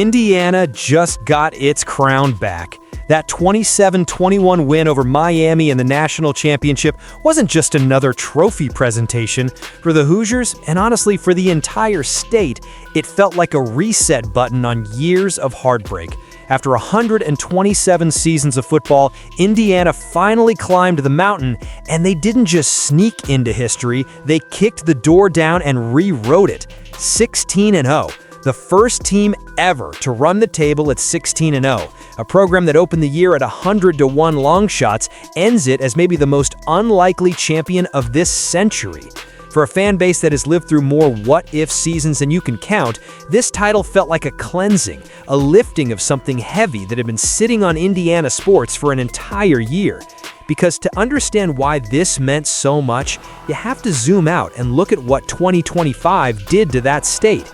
Indiana just got its crown back. That 27-21 win over Miami in the national championship wasn't just another trophy presentation. For the Hoosiers, and honestly for the entire state, it felt like a reset button on years of heartbreak. After 127 seasons of football, Indiana finally climbed the mountain, and they didn't just sneak into history, they kicked the door down and rewrote it. 16-0. The first team ever to run the table at 16-0. A program that opened the year at 100-1 long shots ends it as maybe the most unlikely champion of this century. For a fan base that has lived through more what-if seasons than you can count, this title felt like a cleansing, a lifting of something heavy that had been sitting on Indiana sports for an entire year. Because to understand why this meant so much, you have to zoom out and look at what 2025 did to that state.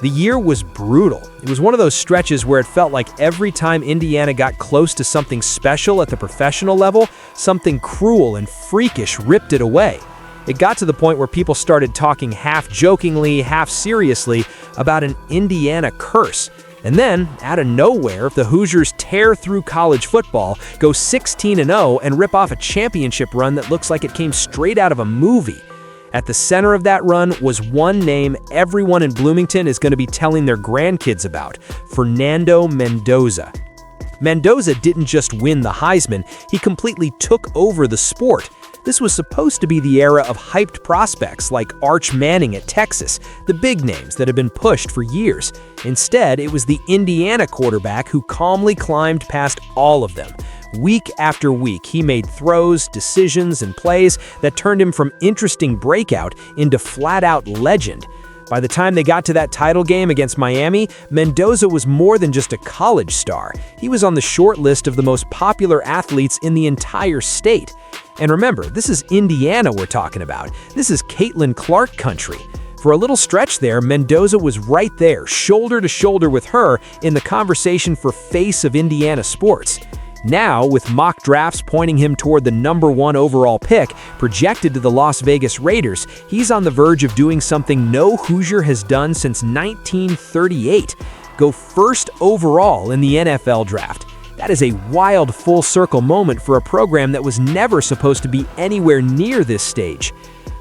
The year was brutal. It was one of those stretches where it felt like every time Indiana got close to something special at the professional level, something cruel and freakish ripped it away. It got to the point where people started talking half-jokingly, half-seriously about an Indiana curse. And then, out of nowhere, the Hoosiers tear through college football, go 16-0, and rip off a championship run that looks like it came straight out of a movie. At the center of that run was one name everyone in Bloomington is going to be telling their grandkids about: Fernando Mendoza. Mendoza didn't just win the Heisman, he completely took over the sport. This was supposed to be the era of hyped prospects like Arch Manning at Texas, the big names that had been pushed for years. Instead, it was the Indiana quarterback who calmly climbed past all of them. Week after week, he made throws, decisions, and plays that turned him from interesting breakout into flat-out legend. By the time they got to that title game against Miami, Mendoza was more than just a college star. He was on the short list of the most popular athletes in the entire state. And remember, this is Indiana we're talking about. This is Caitlin Clark country. For a little stretch there, Mendoza was right there, shoulder to shoulder with her in the conversation for face of Indiana sports. Now, with mock drafts pointing him toward the #1 overall pick, projected to the Las Vegas Raiders, he's on the verge of doing something no Hoosier has done since 1938. Go first overall in the NFL draft. That is a wild full-circle moment for a program that was never supposed to be anywhere near this stage.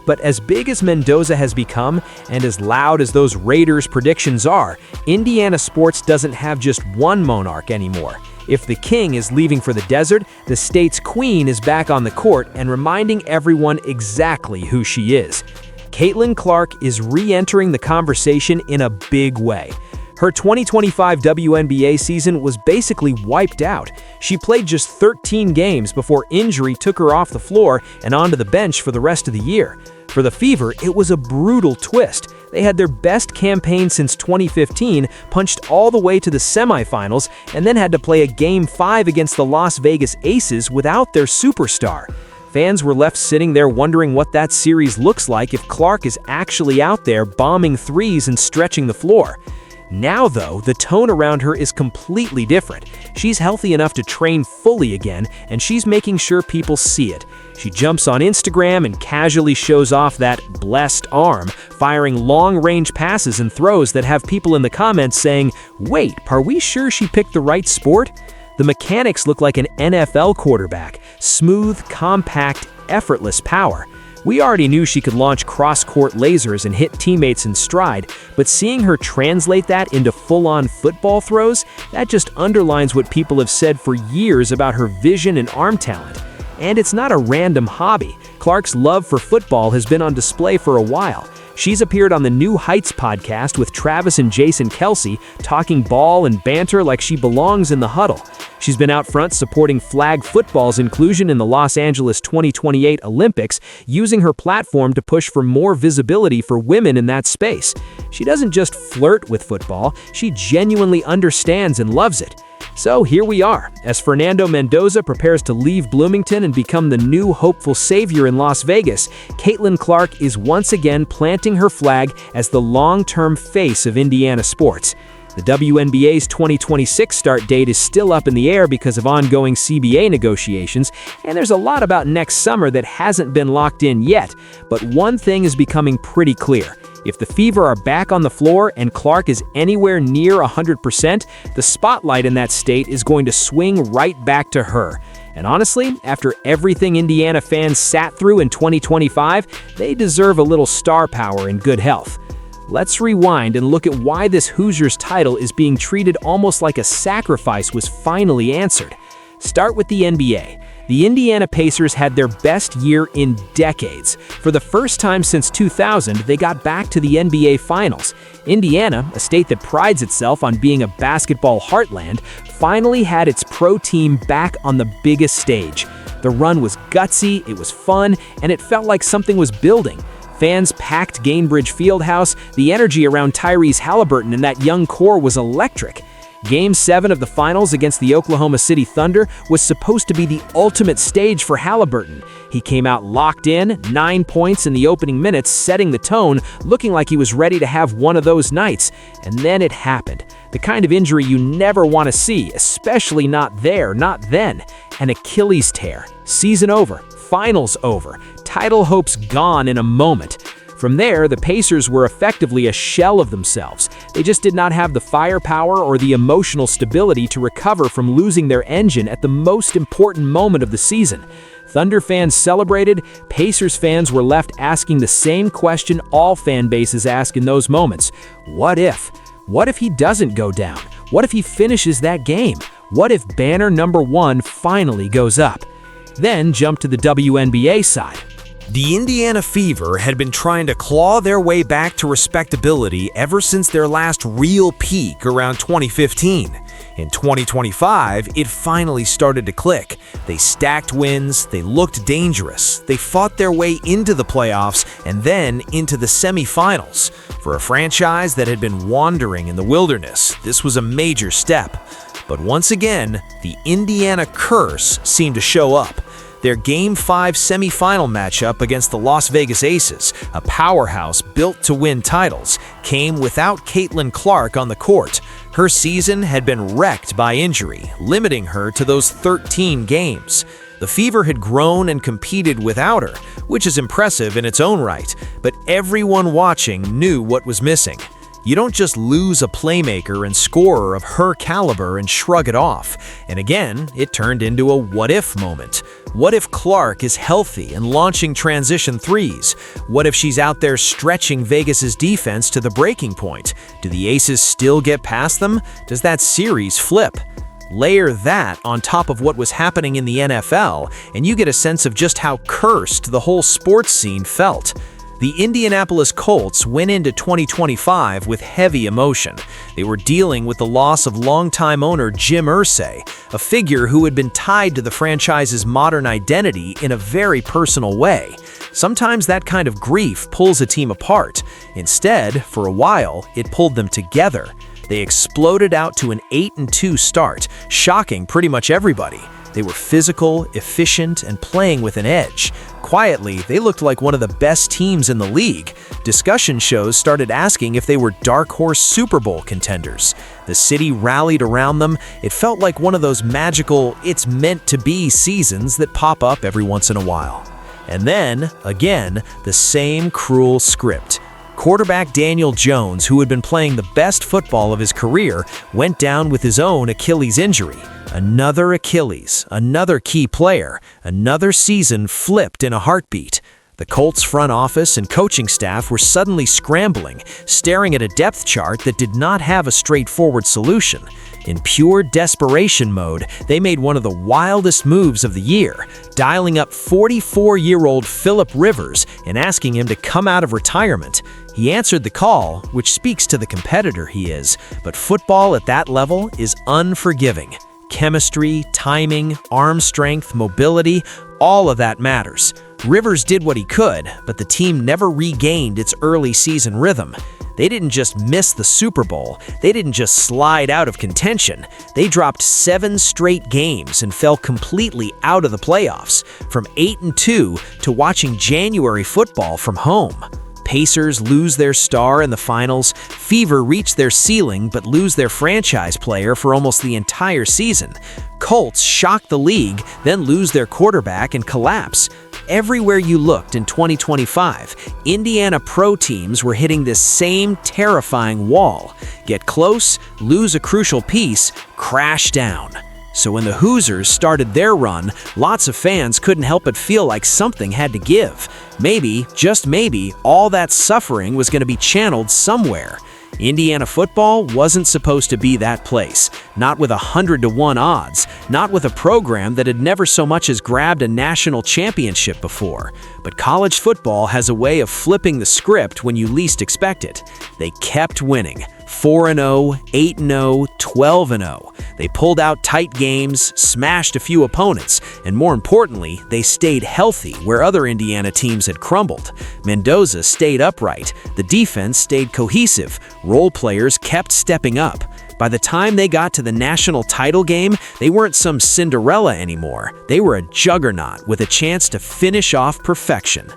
But as big as Mendoza has become, and as loud as those Raiders predictions are, Indiana sports doesn't have just one monarch anymore. If the king is leaving for the desert, the state's queen is back on the court and reminding everyone exactly who she is. Caitlin Clark is re-entering the conversation in a big way. Her 2025 WNBA season was basically wiped out. She played just 13 games before injury took her off the floor and onto the bench for the rest of the year. For the Fever, it was a brutal twist. They had their best campaign since 2015, punched all the way to the semifinals, and then had to play a Game 5 against the Las Vegas Aces without their superstar. Fans were left sitting there wondering what that series looks like if Clark is actually out there bombing threes and stretching the floor. Now, though, the tone around her is completely different. She's healthy enough to train fully again, and she's making sure people see it. She jumps on Instagram and casually shows off that blessed arm, firing long-range passes and throws that have people in the comments saying, "Wait, are we sure she picked the right sport?" The mechanics look like an NFL quarterback: smooth, compact, effortless power. We already knew she could launch cross-court lasers and hit teammates in stride, but seeing her translate that into full-on football throws, that just underlines what people have said for years about her vision and arm talent. And it's not a random hobby. Clark's love for football has been on display for a while. She's appeared on the New Heights podcast with Travis and Jason Kelsey, talking ball and banter like she belongs in the huddle. She's been out front supporting flag football's inclusion in the Los Angeles 2028 Olympics, using her platform to push for more visibility for women in that space. She doesn't just flirt with football, she genuinely understands and loves it. So here we are, as Fernando Mendoza prepares to leave Bloomington and become the new hopeful savior in Las Vegas. Caitlin Clark is once again planting her flag as the long-term face of Indiana sports. The WNBA's 2026 start date is still up in the air because of ongoing CBA negotiations, and there's a lot about next summer that hasn't been locked in yet. But one thing is becoming pretty clear: If the Fever are back on the floor and Clark is anywhere near 100%, the spotlight in that state is going to swing right back to her. And honestly, after everything Indiana fans sat through in 2025, they deserve a little star power and good health. Let's rewind and look at why this Hoosiers title is being treated almost like a sacrifice was finally answered. Start with the NBA. The Indiana Pacers had their best year in decades. For the first time since 2000, they got back to the NBA Finals. Indiana, a state that prides itself on being a basketball heartland, finally had its pro team back on the biggest stage. The run was gutsy, it was fun, and it felt like something was building. Fans packed Gainbridge Fieldhouse. The energy around Tyrese Halliburton and that young core was electric. Game 7 of the finals against the Oklahoma City Thunder was supposed to be the ultimate stage for Halliburton. He came out locked in, 9 points in the opening minutes, setting the tone, looking like he was ready to have one of those nights. And then it happened. The kind of injury you never want to see, especially not there, not then. An Achilles tear. Season over. Finals over. Title hopes gone in a moment. From there, the Pacers were effectively a shell of themselves. They just did not have the firepower or the emotional stability to recover from losing their engine at the most important moment of the season. Thunder fans celebrated, Pacers fans were left asking the same question all fan bases ask in those moments. What if? What if he doesn't go down? What if he finishes that game? What if banner number 1 finally goes up? Then jump to the WNBA side. The Indiana Fever had been trying to claw their way back to respectability ever since their last real peak around 2015. In 2025, it finally started to click. They stacked wins, they looked dangerous, they fought their way into the playoffs and then into the semifinals. For a franchise that had been wandering in the wilderness, this was a major step. But once again, the Indiana curse seemed to show up. Their Game 5 semifinal matchup against the Las Vegas Aces, a powerhouse built to win titles, came without Caitlin Clark on the court. Her season had been wrecked by injury, limiting her to those 13 games. The Fever had grown and competed without her, which is impressive in its own right, but everyone watching knew what was missing. You don't just lose a playmaker and scorer of her caliber and shrug it off. And again, it turned into a what-if moment. What if Clark is healthy and launching transition threes? What if she's out there stretching Vegas's defense to the breaking point? Do the Aces still get past them? Does that series flip? Layer that on top of what was happening in the NFL, and you get a sense of just how cursed the whole sports scene felt. The Indianapolis Colts went into 2025 with heavy emotion. They were dealing with the loss of longtime owner Jim Irsay, a figure who had been tied to the franchise's modern identity in a very personal way. Sometimes that kind of grief pulls a team apart. Instead, for a while, it pulled them together. They exploded out to an 8-2 start, shocking pretty much everybody. They were physical, efficient, and playing with an edge. Quietly, they looked like one of the best teams in the league. Discussion shows started asking if they were dark horse Super Bowl contenders. The city rallied around them. It felt like one of those magical, it's meant to be seasons that pop up every once in a while. And then, again, the same cruel script. Quarterback Daniel Jones, who had been playing the best football of his career, went down with his own Achilles injury. Another Achilles, another key player, another season flipped in a heartbeat. The Colts front office and coaching staff were suddenly scrambling, staring at a depth chart that did not have a straightforward solution. In pure desperation mode, they made one of the wildest moves of the year, dialing up 44-year-old Philip Rivers and asking him to come out of retirement. He answered the call, which speaks to the competitor he is, but football at that level is unforgiving. Chemistry, timing, arm strength, mobility, all of that matters. Rivers did what he could, but the team never regained its early season rhythm. They didn't just miss the Super Bowl, they didn't just slide out of contention. They dropped 7 straight games and fell completely out of the playoffs, from 8-2 to watching January football from home. Pacers lose their star in the finals, Fever reach their ceiling but lose their franchise player for almost the entire season. Colts shock the league, then lose their quarterback and collapse. Everywhere you looked in 2025, Indiana pro teams were hitting this same terrifying wall. Get close, lose a crucial piece, crash down. So when the Hoosiers started their run, lots of fans couldn't help but feel like something had to give. Maybe, just maybe, all that suffering was going to be channeled somewhere. Indiana football wasn't supposed to be that place. Not with 100-to-1 odds. Not with a program that had never so much as grabbed a national championship before. But college football has a way of flipping the script when you least expect it. They kept winning. 4-0, 8-0, 12-0. They pulled out tight games, smashed a few opponents, and more importantly, they stayed healthy where other Indiana teams had crumbled. Mendoza stayed upright, the defense stayed cohesive, role players kept stepping up. By the time they got to the national title game, they weren't some Cinderella anymore. They were a juggernaut with a chance to finish off perfection.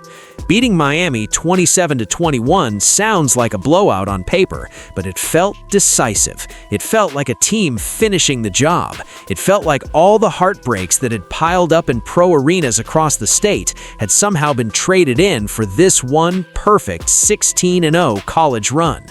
Beating Miami 27-21 sounds like a blowout on paper, but it felt decisive. It felt like a team finishing the job. It felt like all the heartbreaks that had piled up in pro arenas across the state had somehow been traded in for this one perfect 16-0 college run.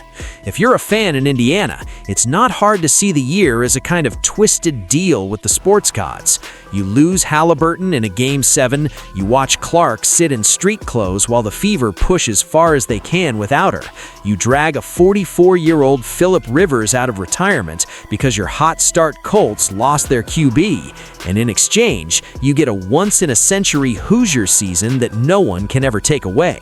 If you're a fan in Indiana, it's not hard to see the year as a kind of twisted deal with the sports gods. You lose Halliburton in a Game 7, you watch Clark sit in street clothes while the Fever push as far as they can without her. You drag a 44-year-old Phillip Rivers out of retirement because your hot start Colts lost their QB, and in exchange, you get a once-in-a-century Hoosier season that no one can ever take away.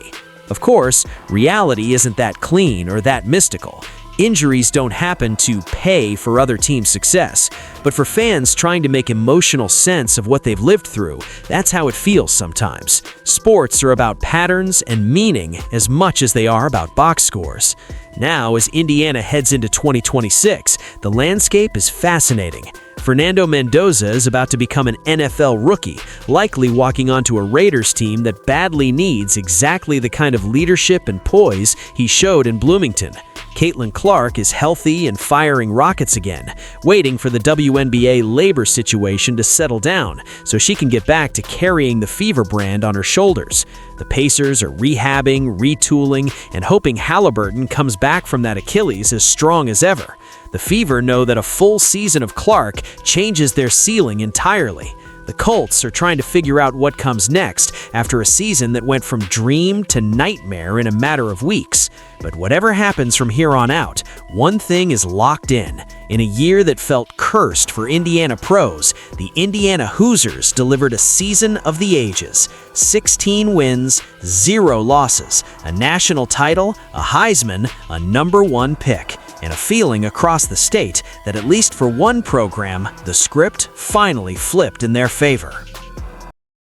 Of course, reality isn't that clean or that mystical. Injuries don't happen to pay for other teams' success, but for fans trying to make emotional sense of what they've lived through, that's how it feels sometimes. Sports are about patterns and meaning as much as they are about box scores. Now, as Indiana heads into 2026, the landscape is fascinating. Fernando Mendoza is about to become an NFL rookie, likely walking onto a Raiders team that badly needs exactly the kind of leadership and poise he showed in Bloomington. Caitlin Clark is healthy and firing rockets again, waiting for the WNBA labor situation to settle down so she can get back to carrying the Fever brand on her shoulders. The Pacers are rehabbing, retooling, and hoping Halliburton comes back from that Achilles as strong as ever. The Fever know that a full season of Clark changes their ceiling entirely. The Colts are trying to figure out what comes next after a season that went from dream to nightmare in a matter of weeks. But whatever happens from here on out, one thing is locked in. In a year that felt cursed for Indiana pros, the Indiana Hoosiers delivered a season of the ages. 16 wins, 0 losses, a national title, a Heisman, a #1 pick, and a feeling across the state that at least for one program, the script finally flipped in their favor.